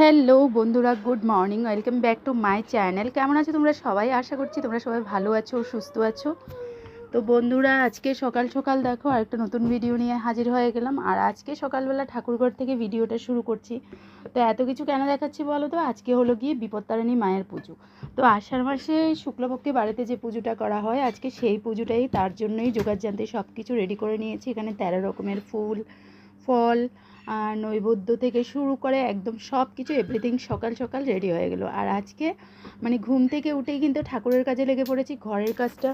Hello বন্ধুরা, good morning, welcome back to my channel. কেমন আছো তোমরা সবাই? আশা করছি তোমরা সবাই ভালো আছো, সুস্থ আছো। তো বন্ধুরা, আজকে সকাল সকাল দেখো আরেকটা নতুন ভিডিও নিয়ে হাজির হয়ে গেলাম। আর আজকে সকালবেলা ঠাকুরঘর থেকে ভিডিওটা শুরু করছি। তো এত কিছু কেন দেখাচ্ছি বলো তো? আজকে হলো গিয়ে বিপত্তারিণী মায়ের পুজো। তো আষাঢ় মাসে শুক্লপক্ষে বাড়িতে যে পুজোটা করা হয়, আজকে সেই পুজোটাই, তার জন্যই জোগাড়যন্ত্রে সব কিছু রেডি করে নিয়েছি। এখানে 13 রকমের ফুল, ফল, আর নৈবেদ্য থেকে শুরু করে একদম সব কিছু এভরিথিং সকাল সকাল রেডি হয়ে গেল। আর আজকে মানে ঘুম থেকে উঠেই কিন্তু ঠাকুরের কাজে লেগে পড়েছি। ঘরের কাজটা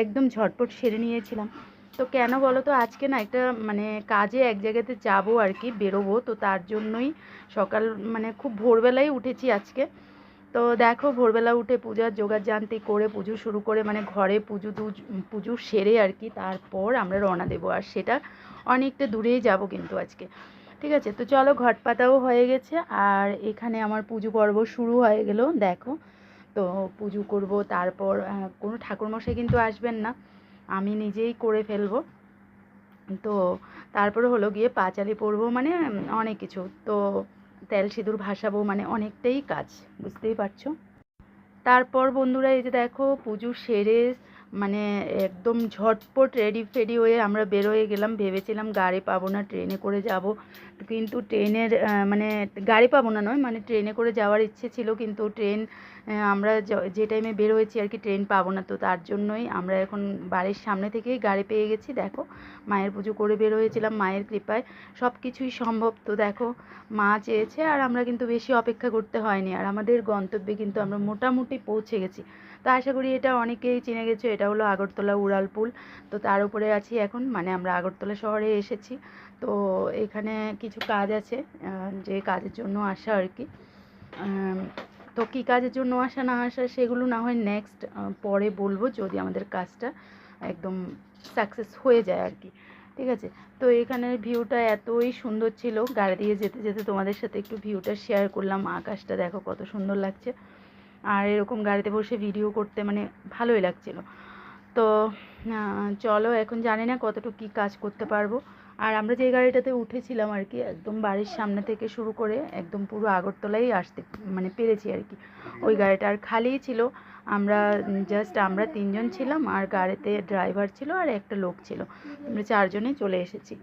একদম ঝটপট সেরে নিয়েছিলাম। তো কেন বলো তো, আজকে না একটা মানে কাজে এক জায়গাতে যাবো আর কি, বেরোবো। তো তার জন্যই সকাল মানে খুব ভোরবেলায় উঠেছি আজকে। তো দেখো, ভোরবেলা উঠে পূজার জোগাড়যন্ত্র করে পুজো শুরু করে মানে ঘরে পুজো সেরে আর কি, তারপর আমরা রওনা দেবো। আর সেটা অনেকটা দূরেই যাব কিন্তু আজকে। ঠিক আছে, তো চলো, ঘট পাতাও হয়ে গেছে আর এখানে আমার পুজো পর্ব শুরু হয়ে গেল। দেখো, তো পুজো করব, তারপর কোনো ঠাকুরমশাই কিন্তু আসবেন না, আমি নিজেই করে ফেলবো। তো তারপরে হলো গিয়ে পাঁচালি পরবো, মানে অনেক কিছু, তো তেল সিঁদুর ভাসাবো, মানে অনেকটাই কাজ, বুঝতেই পারছো। তারপর বন্ধুরা, এই যে দেখো পুজো সেরে মানে একদম ঝটপট রেডি ফেডি হয়ে আমরা বেরোয় গেলাম। ভেবেছিলাম গাড়ি পাবো না, ট্রেনে করে যাব, কিন্তু ট্রেনের মানে গাড়ি পাবো না নয়, মানে ট্রেনে করে যাওয়ার ইচ্ছে ছিল, কিন্তু ট্রেন আমরা যে টাইমে বের হয়েছি আর কি, ট্রেন পাবো না। তো তার জন্যই আমরা এখন বাড়ির সামনে থেকেই গাড়ি পেয়ে গেছি। দেখো, মায়ের পুজো করে বের হয়েছিলাম, মায়ের কৃপায় সব কিছুই সম্ভব। তো দেখো, মা চেয়েছে আর আমরা কিন্তু বেশি অপেক্ষা করতে হয়নি, আর আমাদের গন্তব্যে কিন্তু আমরা মোটামুটি পৌঁছে গেছি। তো আশা করি এটা অনেকেই চিনে গেছো, এটা হলো আগরতলা উড়ালপুল। তো তার উপরে আছি এখন, মানে আমরা আগরতলা শহরে এসেছি। তো এখানে কিছু কাজ আছে, যে কাজের জন্য আসা আর কি। তো কী কাজের জন্য আসা না আসা সেগুলো না হয় নেক্সট পরে বলবো, যদি আমাদের কাজটা একদম সাকসেস হয়ে যায় আর কি। ঠিক আছে, তো এখানের ভিউটা এতই সুন্দর ছিল, গাড়ি দিয়ে যেতে যেতে তোমাদের সাথে একটু ভিউটা শেয়ার করলাম। আকাশটা দেখো কত সুন্দর লাগছে, আর এরকম গাড়িতে বসে ভিডিও করতে মানে ভালোই লাগছিল। তো চলো, এখন জানি না কতটুকু কী কাজ করতে পারবো। আর আমরা যে গাড়িটাতে উঠেছিলাম আর কি, একদম বাড়ির সামনে থেকে শুরু করে একদম পুরো আগরতলাই আসতে মানে পেরেছি আর কি। ওই গাড়িটা আর খালিই ছিল, আমরা আমরা 3জন ছিলাম, আর গাড়িতে ড্রাইভার ছিল আর একটা লোক ছিল, আমরা 4জনেই চলে এসেছি।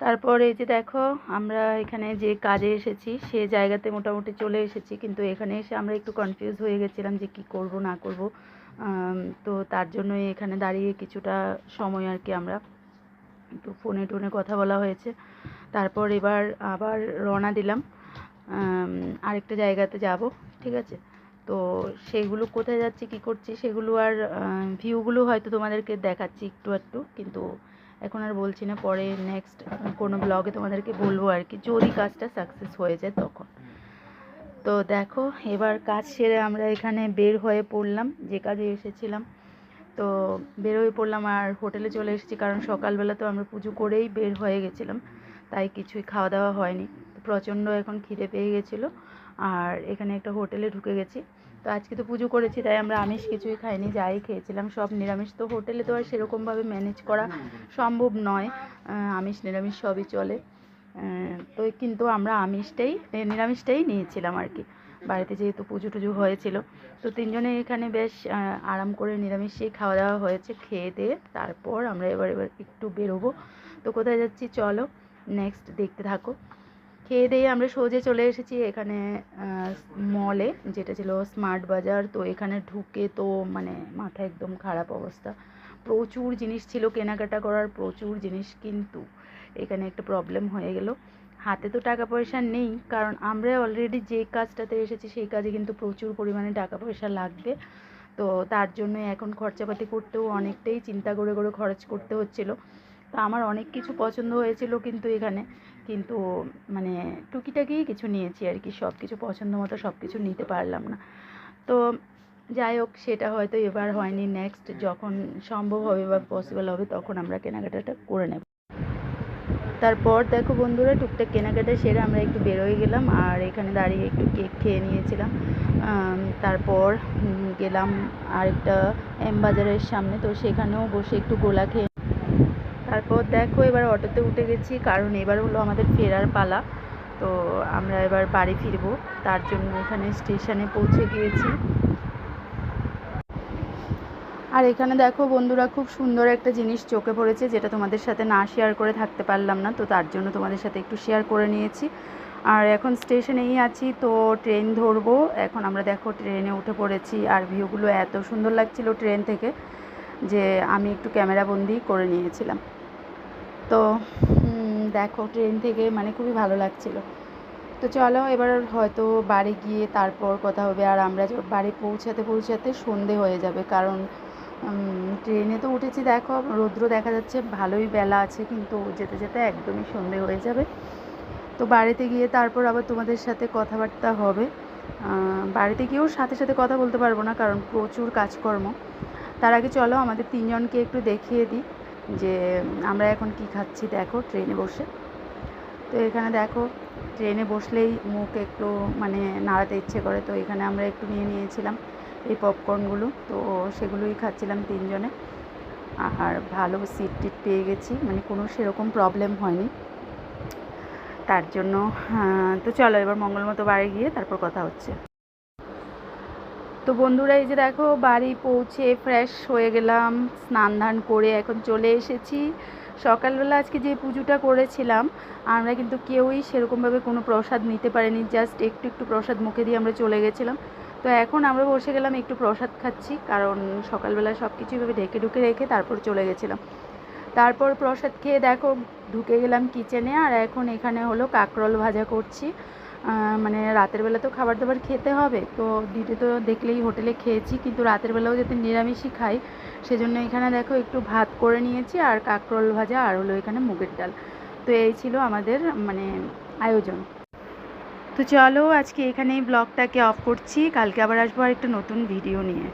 তারপর এই যে দেখো, আমরা এখানে যে কাজে এসেছি সে জায়গাতে মোটামুটি চলে এসেছি, কিন্তু এখানে এসে আমরা একটু কনফিউজ হয়ে গেছিলাম যে কি করব না করব। তো তার জন্যই এখানে দাঁড়িয়ে কিছুটা সময় আর কি আমরা একটু ফোনে টোনে কথা বলা হয়েছে। তারপর এবার আবার রওনা দিলাম আরেকটা জায়গাতে যাব। ঠিক আছে, তো সেগুলো কোথায় যাচ্ছি কী করছি সেগুলো আর ভিউগুলো হয়তো তোমাদেরকে দেখাচ্ছি একটু একটু, কিন্তু এখন আর বলছি না, পরে নেক্সট কোনো ব্লগে তোমাদেরকে বলবো আর কি, যদি কাজটা সাকসেস হয়ে যায় তখন। তো দেখো, এবার কাজ সেরে আমরা এখানে বের হয়ে পড়লাম, যে কাজে এসেছিলাম। তো বের হয়ে পড়লাম আর হোটেলে চলে এসেছি, কারণ সকালবেলা তো আমরা পুজো করেই বের হয়ে গেছিলাম, তাই কিছুই খাওয়া দাওয়া হয়নি। প্রচণ্ড এখন খিদে পেয়ে গেছিলো, আর এখানে একটা হোটেলে ঢুকে গেছি। তো আজকে তো পুজো করেছি, তাই আমরা আমিষ কিছুই খাইনি, যাই খেয়েছিলাম সব নিরামিষ। তো হোটেলে তো আর সেরকমভাবে ম্যানেজ করা সম্ভব নয়, আমিষ নিরামিষ সবই চলে। তো কিন্তু আমরা নিরামিষটাই নিয়েছিলাম আর কি, বাড়িতে যেহেতু পুজো টুজো হয়েছিল। তো 3জনে এখানে বেশ আরাম করে নিরামিষেই খাওয়া দাওয়া হয়েছে। খেয়ে দিয়ে তারপর আমরা এবার একটু বেরোবো। তো কোথায় যাচ্ছি চলো নেক্সট দেখতে থাকো। খেয়ে দিয়ে আমরা সোজা চলে এসেছি এখানে মলে, যেটা ছিল স্মার্ট বাজার। তো এখানে ঢুকে তো মানে মাথা একদম খারাপ অবস্থা, প্রচুর জিনিস ছিল কেনাকাটা করার, প্রচুর জিনিস, কিন্তু এখানে একটা প্রবলেম হয়ে গেল। হাতে তো টাকা পয়সা নেই, কারণ আমরা অলরেডি যে কাজটাতে এসেছি সেই কাজে কিন্তু প্রচুর পরিমাণে টাকা পয়সা লাগবে। তো তার জন্য এখন খরচাপাতি করতেও অনেকটাই চিন্তা করে করে খরচ করতে হচ্ছিল। তো আমার অনেক কিছু পছন্দ হয়েছিল কিন্তু এখানে, কিন্তু মানে টুকিটাকি কিছু নিয়েছি আর কি, সব কিছু পছন্দ মতো সব কিছু নিতে পারলাম না। তো যাই হোক, সেটা হয়তো এবার হয়নি, নেক্সট যখন সম্ভব হবে বা পসিবল হবে তখন আমরা কেনাকাটাটা করে নেব। তারপর দেখো বন্ধুরা, টুকটাক কেনাকাটা সেরে আমরা একটু বেরোয় গেলাম, আর এখানে দাঁড়িয়ে একটু কেক খেয়ে নিয়েছিলাম। তারপর গেলাম আরেকটা এম বাজারের সামনে, তো সেখানেও বসে একটু গোলা খেয়ে। তারপর দেখো, এবার অটোতে উঠে গেছি, কারণ এবার হলো আমাদের ফেরার পালা। তো আমরা এবার বাড়ি ফিরবো, তার জন্য এখানে স্টেশনে পৌঁছে গিয়েছি। আর এখানে দেখো বন্ধুরা, খুব সুন্দর একটা জিনিস চোখে পড়েছে, যেটা তোমাদের সাথে না শেয়ার করে থাকতে পারলাম না, তো তার জন্য তোমাদের সাথে একটু শেয়ার করে নিয়েছি। আর এখন স্টেশনেই আছি, তো ট্রেন ধরবো এখন। আমরা দেখো ট্রেনে উঠে পড়েছি, আর ভিউগুলো এত সুন্দর লাগছিল ট্রেন থেকে যে আমি একটু ক্যামেরাবন্দি করে নিয়েছিলাম। তো দেখো ট্রেন থেকে মানে খুবই ভালো লাগছিল। তো চলো এবার হয়তো বাড়ি গিয়ে তারপর কথা হবে। আর আমরা বাড়ি পৌঁছাতে পৌঁছাতে সন্ধে হয়ে যাবে, কারণ ট্রেনে তো উঠেছি, দেখো রৌদ্র দেখা যাচ্ছে, ভালোই বেলা আছে, কিন্তু যেতে যেতে একদমই সন্ধে হয়ে যাবে। তো বাড়িতে গিয়ে তারপর আবার তোমাদের সাথে কথাবার্তা হবে। বাড়িতে গিয়েও সাথে সাথে কথা বলতে পারবো না, কারণ প্রচুর কাজকর্ম। তার আগে চলো আমাদের তিনজনকে একটু দেখিয়ে দিই যে আমরা এখন কি খাচ্ছি। দেখো ট্রেনে বসে, তো এখানে দেখো ট্রেনে বসলেই মুখ একটু মানে নাড়াতে ইচ্ছে করে, তো এখানে আমরা একটু নিয়ে নিয়েছিলাম এই পপকর্নগুলো, তো সেগুলোই খাচ্ছিলাম তিনজনে। আর ভালো সিট টিট পেয়ে গেছি, মানে কোনো সেরকম প্রবলেম হয়নি, তার জন্য। তো চলো এবার মঙ্গল মতো বাড়ি গিয়ে তারপর কথা হচ্ছে। তো বন্ধুরা, এই যে দেখো বাড়ি পৌঁছে ফ্রেশ হয়ে গেলাম, স্নান ধান করে এখন চলে এসেছি। সকালবেলা আজকে যে পুজোটা করেছিলাম, আমরা কিন্তু কেউই সেরকমভাবে কোনো প্রসাদ নিতে পারিনি, জাস্ট একটু একটু প্রসাদ মুখে দিয়ে আমরা চলে গেছিলাম। তো এখন আমরা বসে গেলাম একটু প্রসাদ খাচ্ছি, কারণ সকালবেলা সব কিছু এভাবে ঢেকে ঢুকে রেখে তারপর চলে গেছিলাম। তারপর প্রসাদ খেয়ে দেখো ঢুকে গেলাম কিচেনে, আর এখন এখানে হলো কাঁকরোল ভাজা করছি। মানে রাতের বেলা তো খাবার দাবার খেতে হবে, তো ডিউটি তো দেখলেই হোটেলে খেয়েছি, কিন্তু রাতের বেলাও যাতে নিরামিষই খাই, সেজন্য এখানে দেখো একটু ভাত করে নিয়েছি, আর কাঁকরোল ভাজা, আর হলো এখানে মুগের ডাল। তো এই ছিল আমাদের মানে আয়োজন। তো চলো আজকে এখানেই ব্লগটাকে অফ করছি, কালকে আবার আসবো আর একটা নতুন ভিডিও নিয়ে।